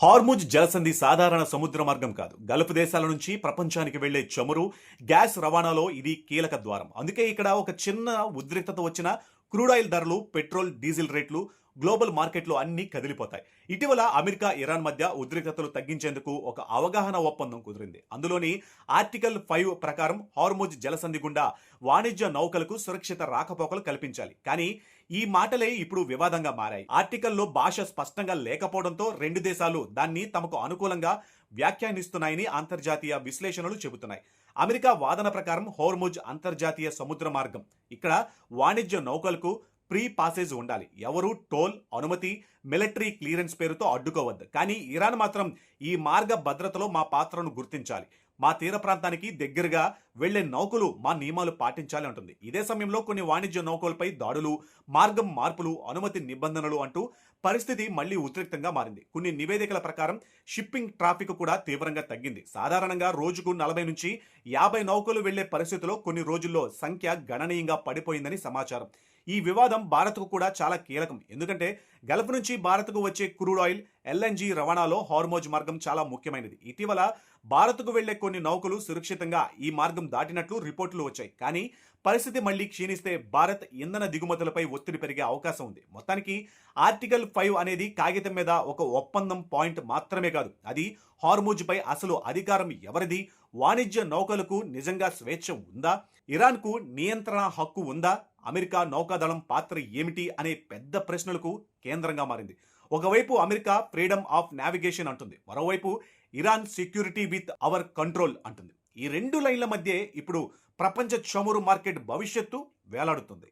Hormuz జలసంధి సాధారణ సముద్ర మార్గం కాదు. గల్ఫ్ దేశాల నుంచి ప్రపంచానికి వెళ్లే చమురు, గ్యాస్ రవాణాలో ఇది కీలక ద్వారం. అందుకే ఇక్కడ ఒక చిన్న ఉద్రిక్తత వచ్చిన క్రూడ్ ఆయిల్ ధరలు, పెట్రోల్, డీజిల్ రేట్లు, గ్లోబల్ మార్కెట్లు అన్నీ కదిలిపోతాయి. ఇటీవల అమెరికా, ఇరాన్ మధ్య ఉద్రిక్తతలు తగ్గించేందుకు ఒక అవగాహన ఒప్పందం కుదిరింది. అందులోని ఆర్టికల్ 5 ప్రకారం హార్ముజ్ జలసంధి గుండా వాణిజ్య నౌకలకు సురక్షిత రాకపోకలు కల్పించాలి. కానీ ఈ మాటలే ఇప్పుడు వివాదంగా మారాయి. ఆర్టికల్లో భాష స్పష్టంగా లేకపోవడంతో రెండు దేశాలు దాన్ని తమకు అనుకూలంగా వ్యాఖ్యానిస్తున్నాయని అంతర్జాతీయ విశ్లేషణలు చెబుతున్నాయి. అమెరికా వాదన ప్రకారం హార్ముజ్ అంతర్జాతీయ సముద్ర మార్గం. ఇక్కడ వాణిజ్య నౌకలకు ప్రీ పాసేజ్ ఉండాలి. ఎవరు టోల్, అనుమతి, మిలిటరీ క్లియరెన్స్ పేరుతో అడ్డుకోవద్దు. కానీ ఇరాన్ మాత్రం ఈ మార్గ భద్రతలో మా పాత్రను గుర్తించాలి, మా తీర ప్రాంతానికి దగ్గరగా వెళ్లే నౌకలు మా నియమాలు పాటించాలి అంటుంది. ఇదే సమయంలో కొన్ని వాణిజ్య నౌకలపై దాడులు, మార్గం మార్పులు, అనుమతి నిబంధనలు అంటూ పరిస్థితి మళ్లీ ఉద్రిక్తంగా మారింది. కొన్ని నివేదికల ప్రకారం షిప్పింగ్ ట్రాఫిక్ కూడా తీవ్రంగా తగ్గింది. సాధారణంగా రోజుకు 40 నుంచి 50 నౌకలు వెళ్లే పరిస్థితిలో కొన్ని రోజుల్లో సంఖ్య గణనీయంగా పడిపోయిందని సమాచారం. ఈ వివాదం భారత్కు కూడా చాలా కీలకం. ఎందుకంటే గల్ఫ్ నుంచి భారత్కు వచ్చే క్రూడ్ ఆయిల్, ఎల్ఎన్జీ రవాణాలో హార్ముజ్ మార్గం చాలా ముఖ్యమైనది. ఇటీవల భారత్కు వెళ్లే కొన్ని నౌకలు సురక్షితంగా ఈ మార్గం దాటినట్లు రిపోర్టులు వచ్చాయి. కానీ పరిస్థితి మళ్లీ క్షీణిస్తే భారత్ ఇంధన దిగుమతులపై ఒత్తిడి పెరిగే అవకాశం ఉంది. మొత్తానికి ఆర్టికల్ 5 అనేది కాగితం మీద ఒక ఒప్పందం పాయింట్ మాత్రమే కాదు, అది హార్ముజ్ పై అసలు అధికారం ఎవరిది, వాణిజ్య నౌకలకు నిజంగా స్వేచ్ఛ ఉందా, ఇరాన్కు నియంత్రణ హక్కు ఉందా, అమెరికా నౌకాదళం పాత్ర ఏమిటి అనే పెద్ద ప్రశ్నలకు కేంద్రంగా మారింది. ఒకవైపు అమెరికా ఫ్రీడమ్ ఆఫ్ నావిగేషన్ అంటుంది, మరోవైపు Iran security with our control అంటుంది. ఈ రెండు లైన్ల మధ్య ఇప్పుడు ప్రపంచ చమురు మార్కెట్ భవిష్యత్తు వేలాడుతుంది.